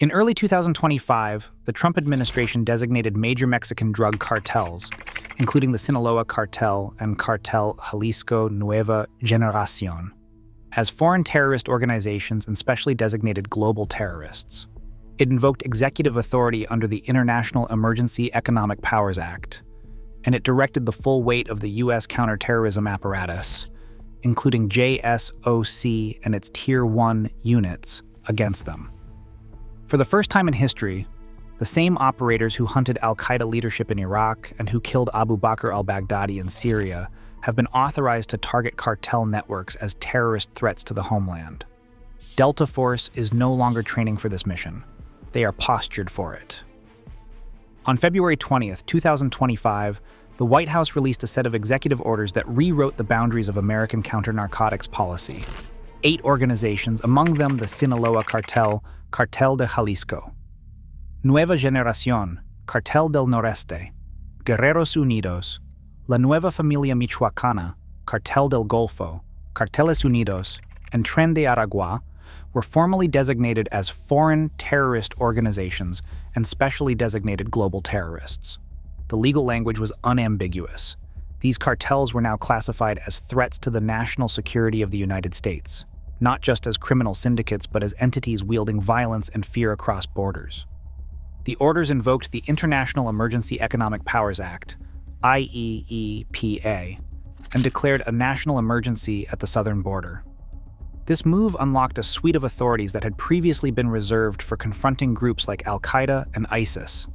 In early 2025, the Trump administration designated major Mexican drug cartels, including the Sinaloa Cartel and Cartel Jalisco Nueva Generación, as foreign terrorist organizations and specially designated global terrorists. It invoked executive authority under the International Emergency Economic Powers Act, and it directed the full weight of the U.S. counterterrorism apparatus, including JSOC and its Tier 1 units, against them. For the first time in history, the same operators who hunted al-Qaeda leadership in Iraq and who killed Abu Bakr al-Baghdadi in Syria have been authorized to target cartel networks as terrorist threats to the homeland. Delta Force is no longer training for this mission. They are postured for it. On February 20th, 2025, the White House released a set of executive orders that rewrote the boundaries of American counter-narcotics policy. 8 organizations, among them the Sinaloa Cartel, Cartel de Jalisco, Nueva Generación, Cartel del Noreste, Guerreros Unidos, La Nueva Familia Michoacana, Cartel del Golfo, Carteles Unidos, and Tren de Aragua were formally designated as foreign terrorist organizations and specially designated global terrorists. The legal language was unambiguous. These cartels were now classified as threats to the national security of the United States, not just as criminal syndicates but as entities wielding violence and fear across borders. The orders invoked the International Emergency Economic Powers Act, IEEPA, and declared a national emergency at the southern border. This move unlocked a suite of authorities that had previously been reserved for confronting groups like al-Qaeda and ISIS.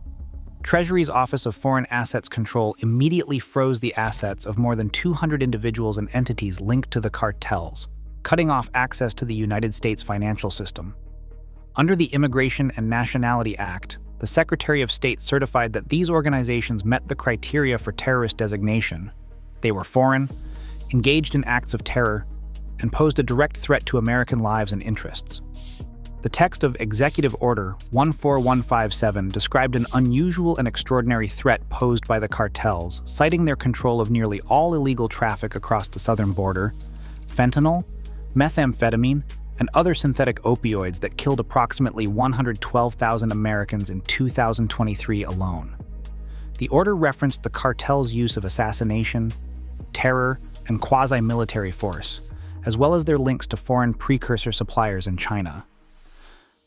Treasury's Office of Foreign Assets Control immediately froze the assets of more than 200 individuals and entities linked to the cartels, cutting off access to the United States financial system. Under the Immigration and Nationality Act, the Secretary of State certified that these organizations met the criteria for terrorist designation. They were foreign, engaged in acts of terror, and posed a direct threat to American lives and interests. The text of Executive Order 14157 described an unusual and extraordinary threat posed by the cartels, citing their control of nearly all illegal traffic across the southern border, fentanyl, methamphetamine, and other synthetic opioids that killed approximately 112,000 Americans in 2023 alone. The order referenced the cartel's use of assassination, terror, and quasi-military force, as well as their links to foreign precursor suppliers in China.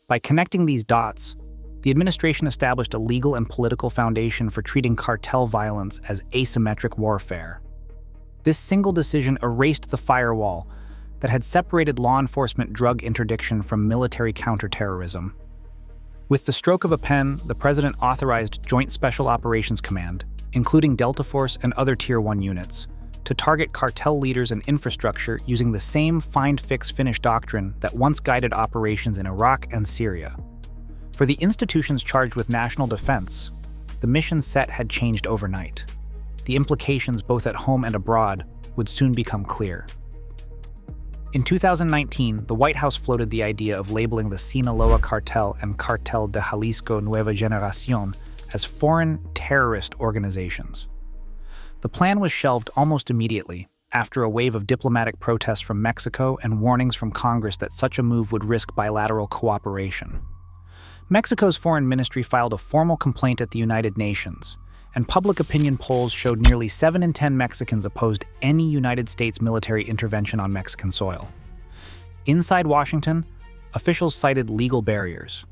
By connecting these dots, the administration established a legal and political foundation for treating cartel violence as asymmetric warfare. This single decision erased the firewall that had separated law enforcement drug interdiction from military counterterrorism. With the stroke of a pen, the president authorized Joint Special Operations Command, including Delta Force and other Tier 1 units, to target cartel leaders and infrastructure using the same find-fix-finish doctrine that once guided operations in Iraq and Syria. For the institutions charged with national defense, the mission set had changed overnight. The implications both at home and abroad would soon become clear. In 2019, the White House floated the idea of labeling the Sinaloa Cartel and Cartel de Jalisco Nueva Generación as foreign terrorist organizations. The plan was shelved almost immediately after a wave of diplomatic protests from Mexico and warnings from Congress that such a move would risk bilateral cooperation. Mexico's foreign ministry filed a formal complaint at the United Nations, and public opinion polls showed nearly 7 in 10 Mexicans opposed any United States military intervention on Mexican soil. Inside Washington, officials cited legal barriers.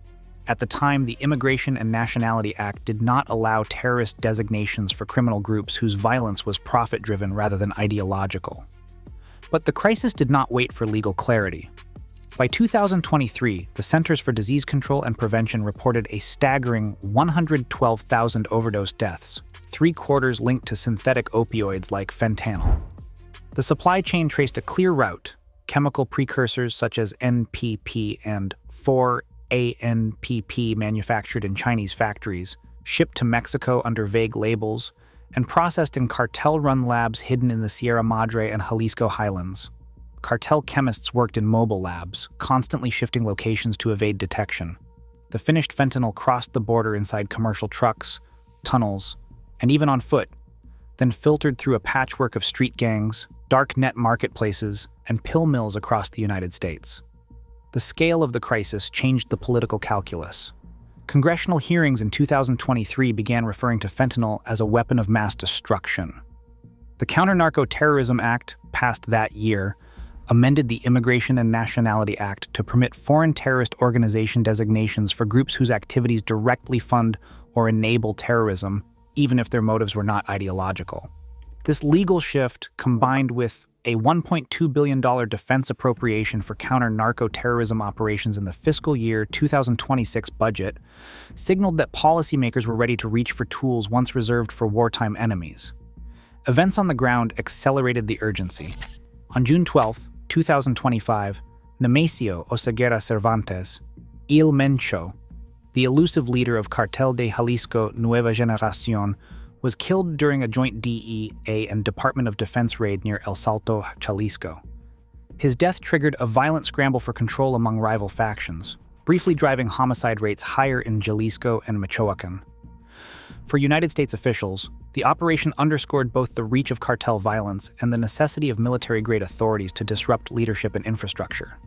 At the time, the Immigration and Nationality Act did not allow terrorist designations for criminal groups whose violence was profit-driven rather than ideological. But the crisis did not wait for legal clarity. By 2023, the Centers for Disease Control and Prevention reported a staggering 112,000 overdose deaths, 3/4 linked to synthetic opioids like fentanyl. The supply chain traced a clear route: chemical precursors such as NPP and 4-ANPP manufactured in Chinese factories, shipped to Mexico under vague labels, and processed in cartel-run labs hidden in the Sierra Madre and Jalisco highlands. Cartel chemists worked in mobile labs, constantly shifting locations to evade detection. The finished fentanyl crossed the border inside commercial trucks, tunnels, and even on foot, then filtered through a patchwork of street gangs, dark net marketplaces, and pill mills across the United States. The scale of the crisis changed the political calculus. Congressional hearings in 2023 began referring to fentanyl as a weapon of mass destruction. The Counter-Narco-Terrorism Act, passed that year, amended the Immigration and Nationality Act to permit foreign terrorist organization designations for groups whose activities directly fund or enable terrorism, even if their motives were not ideological. This legal shift, combined with a $1.2 billion defense appropriation for counter-narco-terrorism operations in the fiscal year 2026 budget, signaled that policymakers were ready to reach for tools once reserved for wartime enemies. Events on the ground accelerated the urgency. On June 12, 2025, Nemesio Oseguera Cervantes, Il Mencho, the elusive leader of Cartel de Jalisco Nueva Generación, was killed during a joint DEA and Department of Defense raid near El Salto, Jalisco. His death triggered a violent scramble for control among rival factions, briefly driving homicide rates higher in Jalisco and Michoacán. For United States officials, the operation underscored both the reach of cartel violence and the necessity of military-grade authorities to disrupt leadership and infrastructure.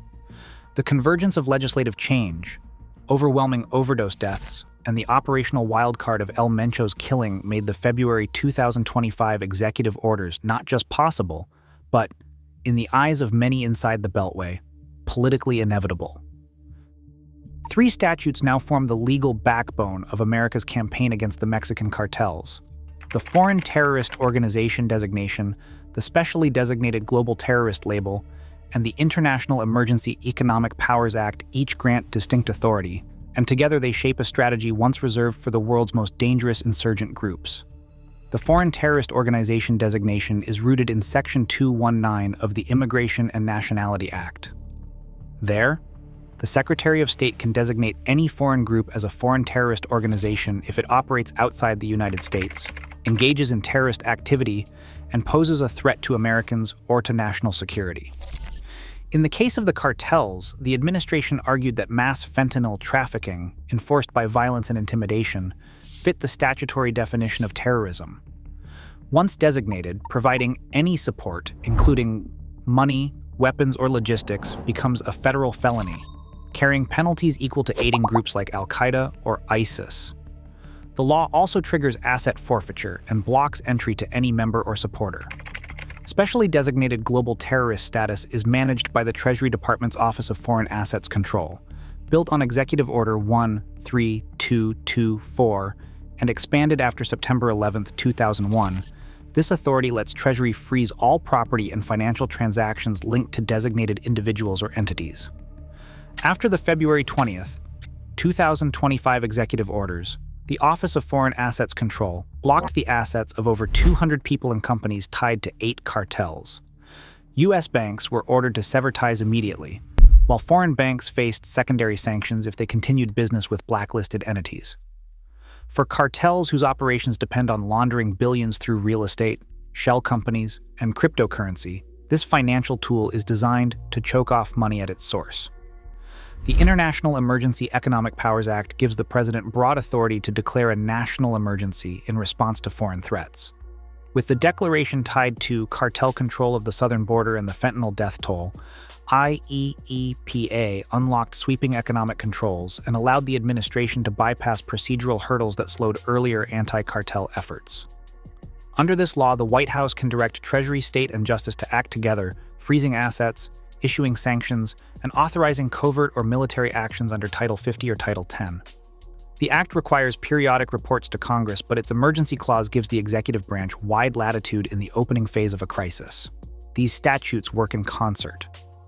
The convergence of legislative change, overwhelming overdose deaths, and the operational wildcard of El Mencho's killing made the February 2025 executive orders not just possible, but, in the eyes of many inside the Beltway, politically inevitable. 3 statutes now form the legal backbone of America's campaign against the Mexican cartels: the Foreign Terrorist Organization designation, the Specially Designated Global Terrorist label, and the International Emergency Economic Powers Act each grant distinct authority, and together they shape a strategy once reserved for the world's most dangerous insurgent groups. The Foreign Terrorist Organization designation is rooted in Section 219 of the Immigration and Nationality Act. There, the Secretary of State can designate any foreign group as a foreign terrorist organization if it operates outside the United States, engages in terrorist activity, and poses a threat to Americans or to national security. In the case of the cartels, the administration argued that mass fentanyl trafficking, enforced by violence and intimidation, fit the statutory definition of terrorism. Once designated, providing any support, including money, weapons, or logistics, becomes a federal felony, carrying penalties equal to aiding groups like Al-Qaeda or ISIS. The law also triggers asset forfeiture and blocks entry to any member or supporter. Specially designated global terrorist status is managed by the Treasury Department's Office of Foreign Assets Control, built on Executive Order 13224 and expanded after September 11, 2001. This authority lets Treasury freeze all property and financial transactions linked to designated individuals or entities. After the February 20, 2025 executive orders, the Office of Foreign Assets Control blocked the assets of over 200 people and companies tied to 8 cartels. U.S. banks were ordered to sever ties immediately, while foreign banks faced secondary sanctions if they continued business with blacklisted entities. For cartels whose operations depend on laundering billions through real estate, shell companies, and cryptocurrency, this financial tool is designed to choke off money at its source. The International Emergency Economic Powers Act gives the president broad authority to declare a national emergency in response to foreign threats. With the declaration tied to cartel control of the southern border and the fentanyl death toll, IEEPA unlocked sweeping economic controls and allowed the administration to bypass procedural hurdles that slowed earlier anti-cartel efforts. Under this law, the White House can direct Treasury, State, and Justice to act together, freezing assets, issuing sanctions, and authorizing covert or military actions under Title 50 or Title 10. The Act requires periodic reports to Congress, but its emergency clause gives the executive branch wide latitude in the opening phase of a crisis. These statutes work in concert.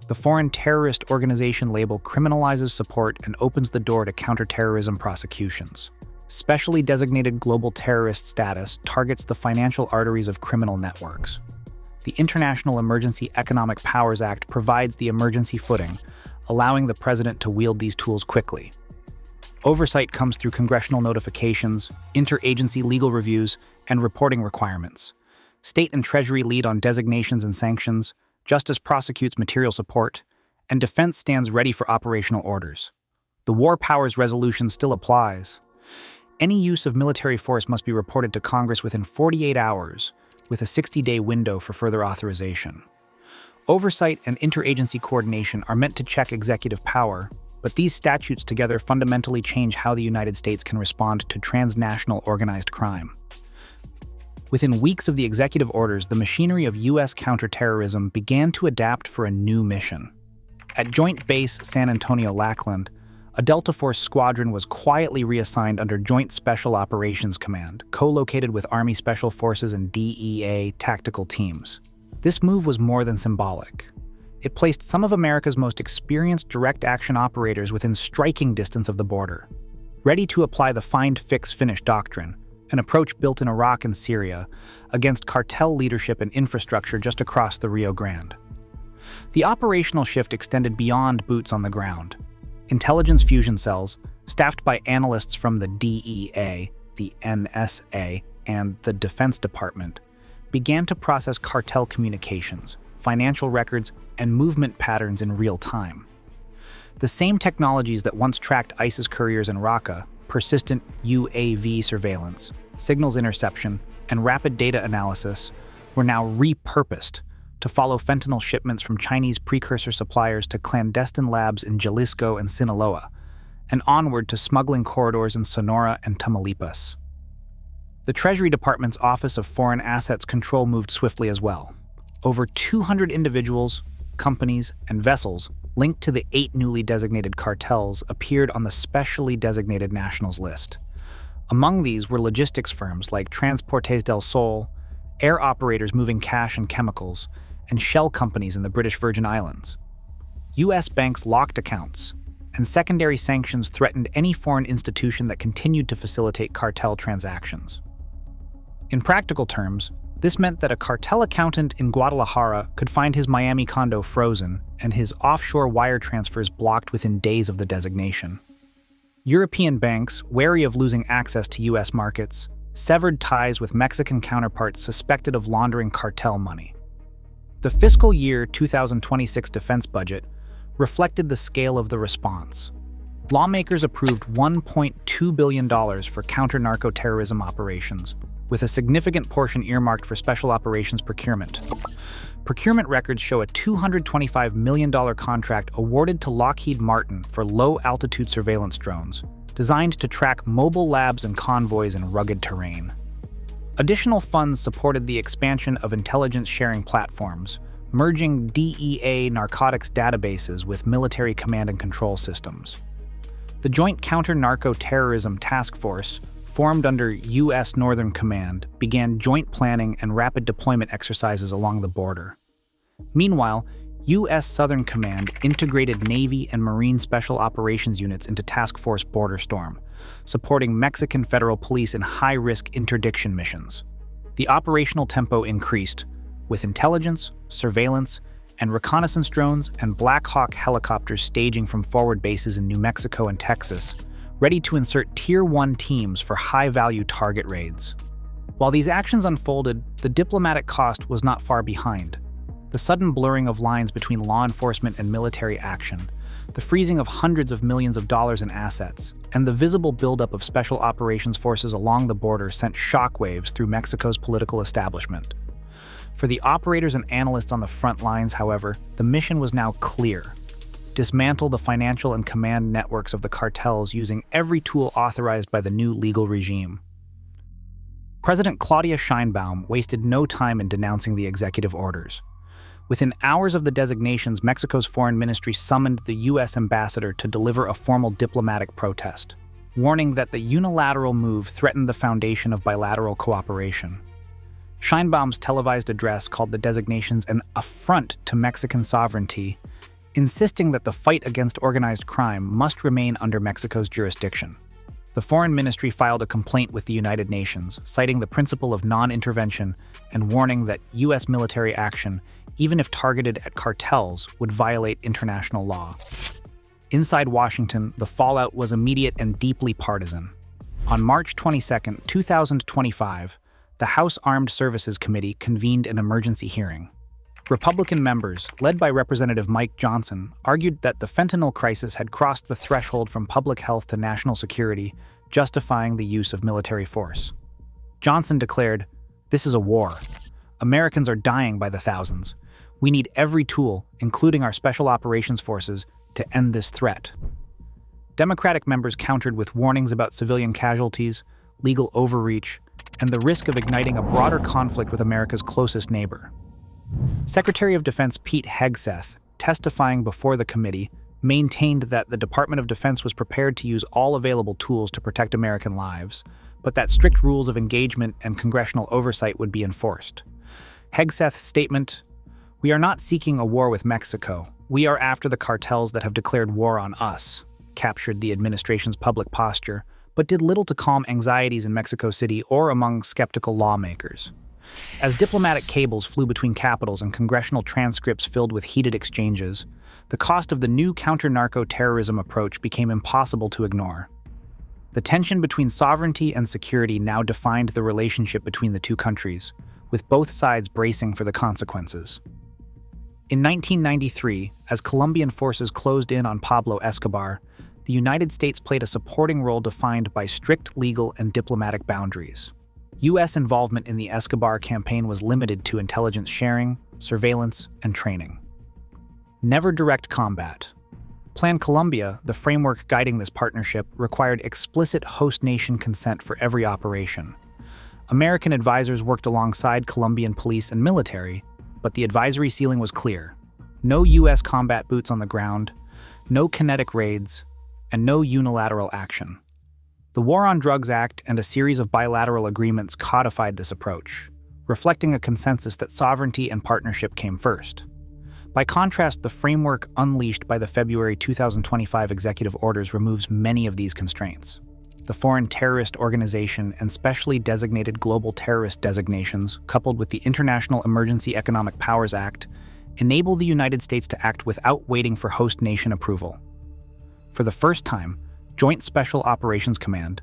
The Foreign Terrorist Organization label criminalizes support and opens the door to counterterrorism prosecutions. Specially designated global terrorist status targets the financial arteries of criminal networks. The International Emergency Economic Powers Act provides the emergency footing, allowing the president to wield these tools quickly. Oversight comes through congressional notifications, interagency legal reviews, and reporting requirements. State and Treasury lead on designations and sanctions, Justice prosecutes material support, and defense stands ready for operational orders. The War Powers Resolution still applies. Any use of military force must be reported to Congress within 48 hours, with a 60-day window for further authorization. Oversight and interagency coordination are meant to check executive power, but these statutes together fundamentally change how the United States can respond to transnational organized crime. Within weeks of the executive orders, the machinery of U.S. counterterrorism began to adapt for a new mission. At Joint Base San Antonio-Lackland, a Delta Force squadron was quietly reassigned under Joint Special Operations Command, co-located with Army Special Forces and DEA tactical teams. This move was more than symbolic. It placed some of America's most experienced direct action operators within striking distance of the border, ready to apply the find, fix, finish doctrine, an approach built in Iraq and Syria, against cartel leadership and infrastructure just across the Rio Grande. The operational shift extended beyond boots on the ground. Intelligence fusion cells, staffed by analysts from the DEA, the NSA, and the Defense Department, began to process cartel communications, financial records, and movement patterns in real time. The same technologies that once tracked ISIS couriers in Raqqa, persistent UAV surveillance, signals interception, and rapid data analysis, were now repurposed to follow fentanyl shipments from Chinese precursor suppliers to clandestine labs in Jalisco and Sinaloa, and onward to smuggling corridors in Sonora and Tamaulipas. The Treasury Department's Office of Foreign Assets Control moved swiftly as well. Over 200 individuals, companies, and vessels linked to the 8 newly designated cartels appeared on the specially designated nationals list. Among these were logistics firms like Transportes del Sol, air operators moving cash and chemicals, and shell companies in the British Virgin Islands. U.S. banks locked accounts, and secondary sanctions threatened any foreign institution that continued to facilitate cartel transactions. In practical terms, this meant that a cartel accountant in Guadalajara could find his Miami condo frozen and his offshore wire transfers blocked within days of the designation. European banks, wary of losing access to U.S. markets, severed ties with Mexican counterparts suspected of laundering cartel money. The fiscal year 2026 defense budget reflected the scale of the response. Lawmakers approved $1.2 billion for counter-narco-terrorism operations, with a significant portion earmarked for special operations procurement. Procurement records show a $225 million contract awarded to Lockheed Martin for low-altitude surveillance drones, designed to track mobile labs and convoys in rugged terrain. Additional funds supported the expansion of intelligence sharing platforms, merging DEA narcotics databases with military command and control systems. The Joint Counter-Narco-Terrorism Task Force, formed under U.S. Northern Command, began joint planning and rapid deployment exercises along the border. Meanwhile, U.S. Southern Command integrated Navy and Marine Special Operations units into Task Force Border Storm, supporting Mexican federal police in high-risk interdiction missions. The operational tempo increased, with intelligence, surveillance, and reconnaissance drones and Black Hawk helicopters staging from forward bases in New Mexico and Texas, ready to insert Tier 1 teams for high-value target raids. While these actions unfolded, the diplomatic cost was not far behind. The sudden blurring of lines between law enforcement and military action, the freezing of hundreds of millions of dollars in assets, and the visible buildup of special operations forces along the border sent shockwaves through Mexico's political establishment. For the operators and analysts on the front lines, however, the mission was now clear: dismantle the financial and command networks of the cartels using every tool authorized by the new legal regime. President Claudia Sheinbaum wasted no time in denouncing the executive orders. Within hours of the designations, Mexico's foreign ministry summoned the U.S. ambassador to deliver a formal diplomatic protest, warning that the unilateral move threatened the foundation of bilateral cooperation. Sheinbaum's televised address called the designations an affront to Mexican sovereignty, insisting that the fight against organized crime must remain under Mexico's jurisdiction. The foreign ministry filed a complaint with the United Nations, citing the principle of non-intervention and warning that U.S. military action, even if targeted at cartels, would violate international law. Inside Washington, the fallout was immediate and deeply partisan. On March 22, 2025, the House Armed Services Committee convened an emergency hearing. Republican members, led by Representative Mike Johnson, argued that the fentanyl crisis had crossed the threshold from public health to national security, justifying the use of military force. Johnson declared, "This is a war. Americans are dying by the thousands. We need every tool, including our special operations forces, to end this threat." Democratic members countered with warnings about civilian casualties, legal overreach, and the risk of igniting a broader conflict with America's closest neighbor. Secretary of Defense Pete Hegseth, testifying before the committee, maintained that the Department of Defense was prepared to use all available tools to protect American lives, but that strict rules of engagement and congressional oversight would be enforced. Hegseth's statement, "We are not seeking a war with Mexico. We are after the cartels that have declared war on us," captured the administration's public posture, but did little to calm anxieties in Mexico City or among skeptical lawmakers. As diplomatic cables flew between capitals and congressional transcripts filled with heated exchanges, the cost of the new counter-narco-terrorism approach became impossible to ignore. The tension between sovereignty and security now defined the relationship between the two countries, with both sides bracing for the consequences. In 1993, as Colombian forces closed in on Pablo Escobar, the United States played a supporting role defined by strict legal and diplomatic boundaries. U.S. involvement in the Escobar campaign was limited to intelligence sharing, surveillance, and training. Never direct combat. Plan Colombia, the framework guiding this partnership, required explicit host nation consent for every operation. American advisors worked alongside Colombian police and military, but the advisory ceiling was clear. No U.S. combat boots on the ground, no kinetic raids, and no unilateral action. The War on Drugs Act and a series of bilateral agreements codified this approach, reflecting a consensus that sovereignty and partnership came first. By contrast, the framework unleashed by the February 2025 executive orders removes many of these constraints. The Foreign Terrorist Organization and specially designated global terrorist designations, coupled with the International Emergency Economic Powers Act, enable the United States to act without waiting for host nation approval. For the first time, Joint Special Operations Command,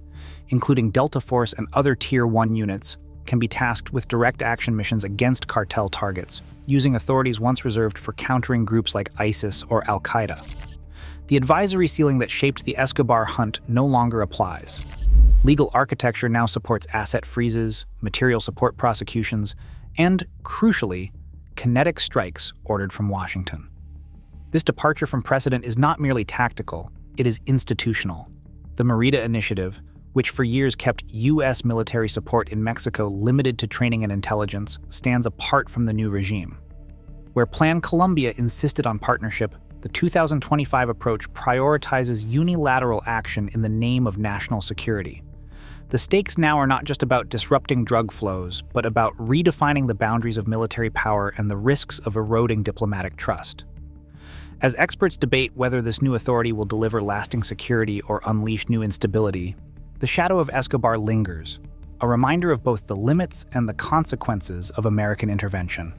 including Delta Force and other Tier 1 units, can be tasked with direct action missions against cartel targets, using authorities once reserved for countering groups like ISIS or Al-Qaeda. The advisory ceiling that shaped the Escobar hunt no longer applies. Legal architecture now supports asset freezes, material support prosecutions, and, crucially, kinetic strikes ordered from Washington. This departure from precedent is not merely tactical, it is institutional. The Merida Initiative, which for years kept U.S. military support in Mexico limited to training and intelligence, stands apart from the new regime. Where Plan Colombia insisted on partnership, the 2025 approach prioritizes unilateral action in the name of national security. The stakes now are not just about disrupting drug flows, but about redefining the boundaries of military power and the risks of eroding diplomatic trust. As experts debate whether this new authority will deliver lasting security or unleash new instability, the shadow of Escobar lingers, a reminder of both the limits and the consequences of American intervention.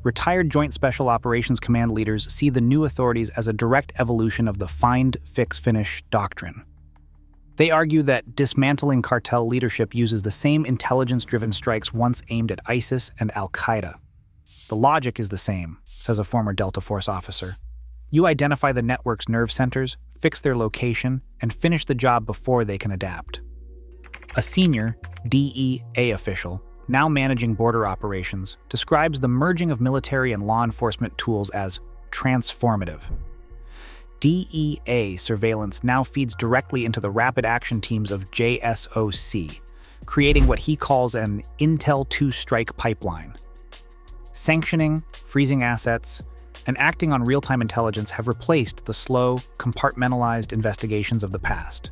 Retired Joint Special Operations Command leaders see the new authorities as a direct evolution of the find, fix, finish doctrine. They argue that dismantling cartel leadership uses the same intelligence-driven strikes once aimed at ISIS and Al-Qaeda. The logic is the same, says a former Delta Force officer. You identify the network's nerve centers, fix their location, and finish the job before they can adapt. A senior DEA official, now managing border operations, describes the merging of military and law enforcement tools as transformative. DEA surveillance now feeds directly into the rapid action teams of JSOC, creating what he calls an Intel 2 strike pipeline. Sanctioning, freezing assets, and acting on real-time intelligence have replaced the slow, compartmentalized investigations of the past,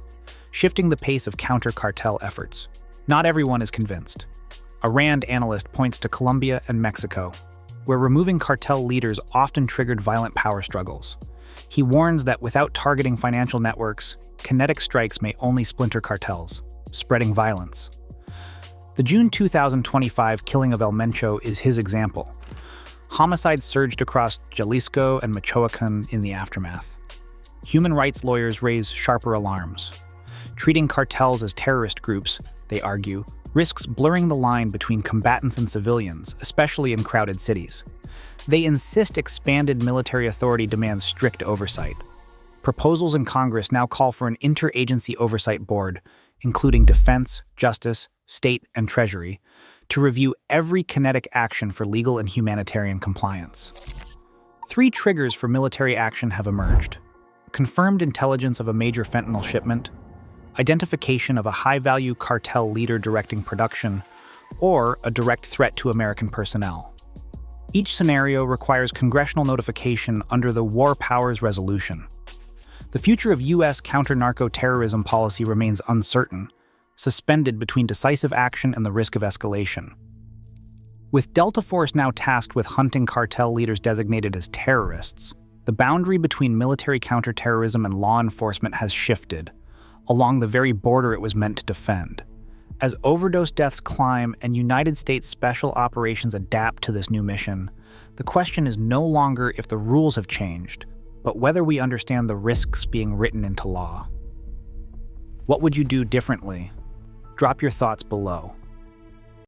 shifting the pace of counter-cartel efforts. Not everyone is convinced. A RAND analyst points to Colombia and Mexico, where removing cartel leaders often triggered violent power struggles. He warns that without targeting financial networks, kinetic strikes may only splinter cartels, spreading violence. The June 2025 killing of El Mencho is his example. Homicides surged across Jalisco and Michoacan in the aftermath. Human rights lawyers raise sharper alarms. Treating cartels as terrorist groups, they argue, risks blurring the line between combatants and civilians, especially in crowded cities. They insist expanded military authority demands strict oversight. Proposals in Congress now call for an interagency oversight board, including defense, justice, state, and treasury, to review every kinetic action for legal and humanitarian compliance. 3 triggers for military action have emerged. confirmed intelligence of a major fentanyl shipment, identification of a high-value cartel leader directing production, or a direct threat to American personnel. Each scenario requires congressional notification under the War Powers Resolution. The future of U.S. counter-narco-terrorism policy remains uncertain, suspended between decisive action and the risk of escalation. With Delta Force now tasked with hunting cartel leaders designated as terrorists, the boundary between military counterterrorism and law enforcement has shifted, along the very border it was meant to defend. As overdose deaths climb and United States Special Operations adapt to this new mission, the question is no longer if the rules have changed, but whether we understand the risks being written into law. What would you do differently? Drop your thoughts below.